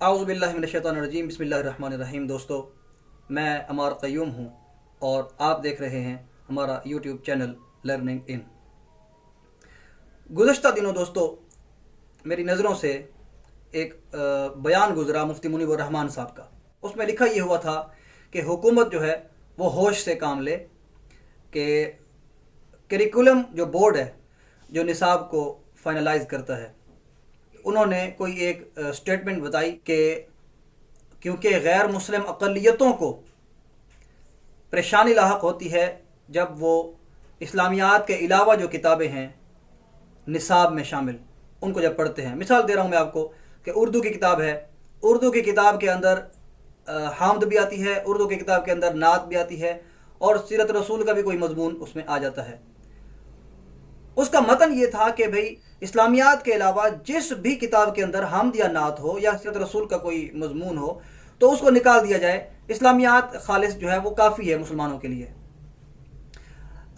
आउज़ु बिल्लाहि मिनश्शैतानिर्रजीम बिस्मिल्लाहिर्रहमानिर्रहीम। दोस्तों, मैं अमार क़य्यूम हूँ और आप देख रहे हैं हमारा यूट्यूब चैनल लर्निंग इन। गुज़श्ता दिनों दोस्तों मेरी नज़रों से एक बयान गुज़रा मुफ्ती मुनीब रहमान साहब का। उसमें लिखा ये हुआ था कि हुकूमत जो है वो होश से काम ले कि करिकुलम जो बोर्ड है जो निसाब को फाइनलाइज करता है, उन्होंने कोई एक स्टेटमेंट बताई कि क्योंकि गैर मुस्लिम अक़लियतों को परेशानी लाहक होती है जब वो इस्लामियात के अलावा जो किताबें हैं निसाब में शामिल उनको जब पढ़ते हैं। मिसाल दे रहा हूँ मैं आपको कि उर्दू की किताब है, उर्दू की किताब के अंदर हामद भी आती है, उर्दू की किताब के अंदर नात भी आती है और सीरत रसूल का भी कोई मजमून उसमें आ जाता है। उसका मतन ये था कि भाई इस्लामियात के अलावा जिस भी किताब के अंदर हामद या नात हो या सीरत रसूल का कोई मजमून हो तो उसको निकाल दिया जाए। इस्लामियात खालिस जो है वो काफ़ी है मुसलमानों के लिए।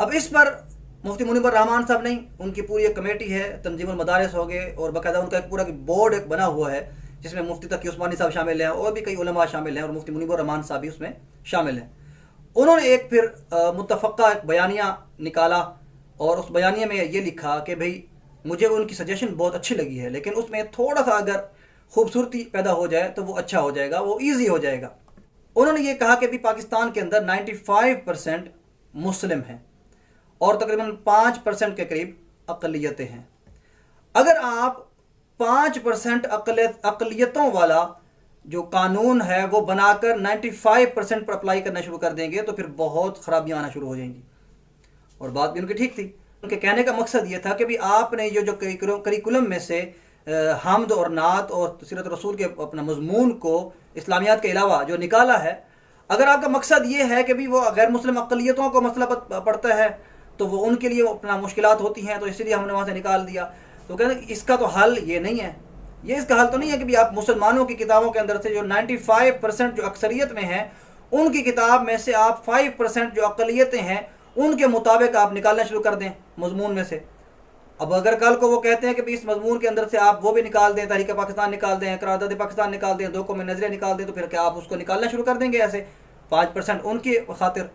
अब इस पर मुफ्ती मुनीब रहमान साहब नहीं, उनकी पूरी एक कमेटी है, तंजीमुल मदारिस हो गए और बाकायदा उनका एक पूरा बोर्ड एक बना हुआ है जिसमें मुफ्ती तकी उस्मानी साहब शामिल हैं और भी कई उलमा शामिल हैं और मुफ्ती मुनीब रहमान साहब भी उसमें शामिल हैं। उन्होंने एक फिर मुत्तफ़क़ा एक बयानिया निकाला और उस बयानिया में ये लिखा कि भाई मुझे उनकी सजेशन बहुत अच्छी लगी है, लेकिन उसमें थोड़ा सा अगर खूबसूरती पैदा हो जाए तो वो अच्छा हो जाएगा, वो ईजी हो जाएगा। उन्होंने ये कहा कि भी पाकिस्तान के अंदर 95% मुस्लिम हैं और तकरीबन 5% के करीब अक़लियतें हैं। अगर आप 5% अक़लियतों वाला जो कानून है वो बनाकर 95% पर अप्लाई करना शुरू कर देंगे तो फिर बहुत ख़राबियाँ आना शुरू हो जाएंगी। और बात भी उनकी ठीक थी। उनके कहने का मकसद ये था कि भी आपने जो करिकुलम में से हामद और नात और सीरत रसूल के अपना मजमून को इस्लामियात के अलावा जो निकाला है, अगर आपका मकसद ये है कि भी वो गैर मुस्लिम अक़लियतों को मसला पड़ता है तो वो उनके लिए अपना मुश्किलात होती हैं तो इसलिए हमने वहाँ से निकाल दिया। तो कहते इसका तो हल ये नहीं है, ये इसका हल तो नहीं है कि भी आप मुसलमानों की किताबों के अंदर से जो 95% जो अक्सरियत में हैं उनकी किताब में से आप 5% जो अक़लियतें हैं उनके मुताबिक आप निकालना शुरू कर दें मजमून में से। अब अगर कल को वो कहते हैं कि भी इस मजमून के अंदर से आप वो भी निकाल दें, तहरीक पाकिस्तान निकाल दें, करारदाद पाकिस्तान निकाल दें, दो कौमी नज़रिया निकाल दें, तो फिर क्या आप उसको निकालना शुरू कर देंगे ऐसे 5% उनकी खातिर?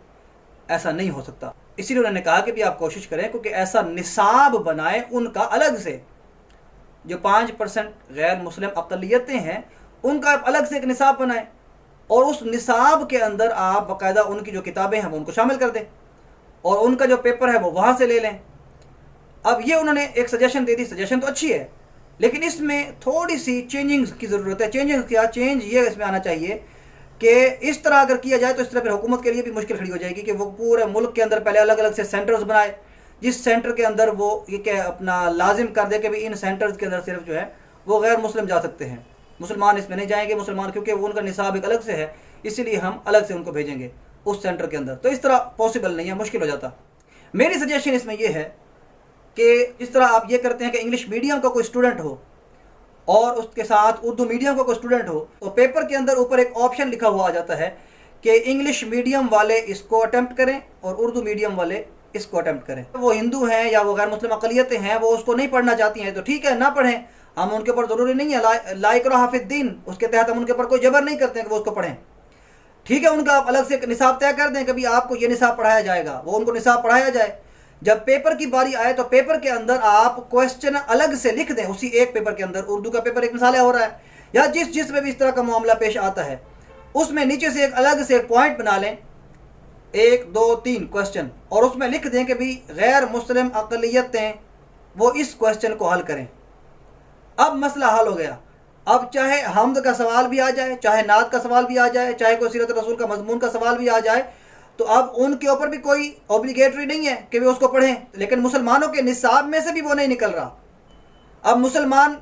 ऐसा नहीं हो सकता। इसीलिए उन्होंने कहा कि भी आप कोशिश करें क्योंकि ऐसा निसाब बनाएं उनका अलग से, जो 5% गैर मुस्लिम अक़लियतें हैं उनका अलग से एक निसाब बनाएं और उस निसाब के अंदर आप बाकायदा उनकी जो किताबें हैं वो उनको शामिल कर दें और उनका जो पेपर है वो वहाँ से ले लें। अब ये उन्होंने एक सजेशन दे दी, सजेशन तो अच्छी है लेकिन इसमें थोड़ी सी चेंजिंग की ज़रूरत है। चेंज ये इसमें आना चाहिए कि इस तरह अगर किया जाए तो इस तरह फिर हुकूमत के लिए भी मुश्किल खड़ी हो जाएगी कि वो पूरे मुल्क के अंदर पहले अलग अलग से सेंटर्स बनाए, जिस सेंटर के अंदर वो ये क्या अपना लाजिम कर दे कि भाई इन सेंटर्स के अंदर सिर्फ जो है वो गैर मुस्लिम जा सकते हैं, मुसलमान इसमें नहीं जाएंगे, मुसलमान क्योंकि वो उनका निसाब एक अलग से है इसीलिए हम अलग से उनको भेजेंगे उस सेंटर के अंदर। तो इस तरह पॉसिबल नहीं है, मुश्किल हो जाता। मेरी सजेशन इसमें यह है कि जिस तरह आप ये करते हैं कि इंग्लिश मीडियम का कोई स्टूडेंट हो और उसके साथ उर्दू मीडियम का कोई स्टूडेंट हो तो पेपर के अंदर ऊपर एक ऑप्शन लिखा हुआ आ जाता है कि इंग्लिश मीडियम वाले इसको अटेम्प्ट करें और उर्दू मीडियम वाले इसको अटेम्प्ट करें। वो हिंदू हैं या वो गैर मुस्लिम अक़लियतें हैं, वो उसको नहीं पढ़ना चाहती हैं तो ठीक है, ना पढ़ें, हम उनके ऊपर ज़रूरी नहीं है लाइक हाफिद्दीन, उसके तहत हम उनके ऊपर कोई जबर नहीं करते हैं कि वो उसको पढ़ें। ठीक है, उनका आप अलग से निसाब तय कर दें कि भाई आपको ये निसाब पढ़ाया जाएगा, वो उनको निसाब पढ़ाया जाए। जब पेपर की बारी आए तो पेपर के अंदर आप क्वेश्चन अलग से लिख दें उसी एक पेपर के अंदर। उर्दू का पेपर एक मिसाल हो रहा है या जिस में भी इस तरह का मामला पेश आता है उसमें नीचे से एक अलग से एक पॉइंट बना लें, 1 2 3 क्वेश्चन, और उसमें लिख दें कि भाई गैर मुस्लिम अक़लियतें वो इस क्वेश्चन को हल करें। अब मसला हल हो गया। अब चाहे हमद का सवाल भी आ जाए, चाहे नात का सवाल भी आ जाए, चाहे कोई सीरत रसूल का मजमून का सवाल भी आ जाए तो अब उनके ऊपर भी कोई ऑब्लिगेटरी नहीं है कि वे उसको पढ़ें, लेकिन मुसलमानों के निसाब में से भी वो नहीं निकल रहा। अब मुसलमान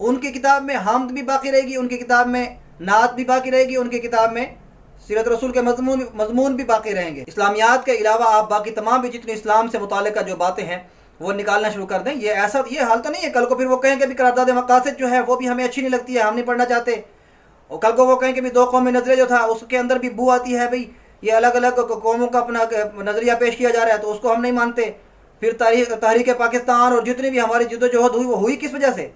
उनकी किताब में हामद भी बाकी रहेगी, उनकी किताब में नात भी बाकी रहेगी, उनकी किताब में सीरत रसूल के मजमून भी बाकी रहेंगे। इस्लामियात के अलावा आप बाकी तमाम भी जितनी इस्लाम से मुताल्लिक़ जो बातें हैं वो निकालना शुरू कर दें। ये हाल तो नहीं है कल को फिर वो कहें कि भी करारदाद मकासद जो है वो भी हमें अच्छी नहीं लगती है, हम नहीं पढ़ना चाहते, और कल को वो कहें कि भी दो कौमी नज़रिया जो था उसके अंदर भी बू आती है, भाई ये अलग अलग कौमों का अपना नज़रिया पेश किया जा रहा है तो उसको हम नहीं मानते। फिर तहरीक पाकिस्तान और जितनी भी हमारी जद्दोजहद हुई वो हुई किस वजह से?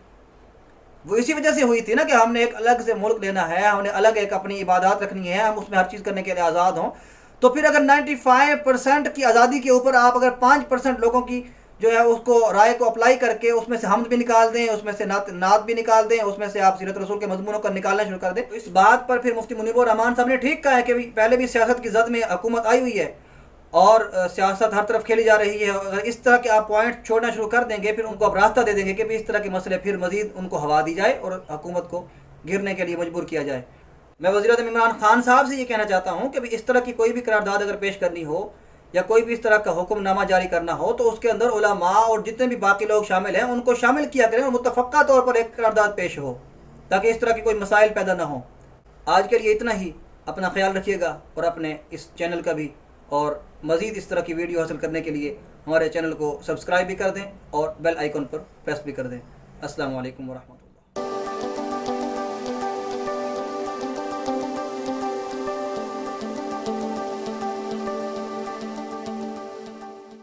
وہ اسی وجہ سے ہوئی تھی نا کہ ہم نے ایک الگ سے ملک لینا ہے، ہم نے الگ ایک اپنی عبادات رکھنی ہے، ہم اس میں ہر چیز کرنے کے لیے آزاد ہوں. تو پھر اگر 95% کی آزادی کے اوپر آپ اگر 5% لوگوں کی جو ہے اس کو رائے کو اپلائی کر کے اس میں سے حمد بھی نکال دیں، اس میں سے نعت بھی نکال دیں، اس میں سے آپ سیرت رسول کے مضمونوں کو نکالنا شروع کر دیں، تو اس بات پر پھر مفتی منیب الرحمان صاحب نے ٹھیک کہا ہے کہ پہلے بھی سیاست کی زد میں حکومت آئی ہوئی ہے اور سیاست ہر طرف کھیلی جا رہی ہے. اگر اس طرح کے آپ پوائنٹ چھوڑنا شروع کر دیں گے، پھر ان کو آپ راستہ دے دیں گے کہ اس طرح کے مسئلے پھر مزید ان کو ہوا دی جائے اور حکومت کو گرنے کے لیے مجبور کیا جائے. میں وزیر اعظم عمران خان صاحب سے یہ کہنا چاہتا ہوں کہ اس طرح کی کوئی بھی قرارداد اگر پیش کرنی ہو یا کوئی بھی اس طرح کا حکم نامہ جاری کرنا ہو تو اس کے اندر علماء اور جتنے بھی باقی لوگ شامل ہیں ان کو شامل کیا کریں اور متفقہ طور پر ایک قرارداد پیش ہو تاکہ اس طرح کے کوئی مسائل پیدا نہ ہوں. آج کے لیے اتنا ہی. اپنا خیال رکھیے گا اور اپنے اس چینل کا بھی، اور مزید اس طرح کی ویڈیو حاصل کرنے کے لیے ہمارے چینل کو سبسکرائب بھی کر دیں اور بیل آئیکن پر پریس بھی کر دیں. السلام علیکم ورحمۃ اللہ.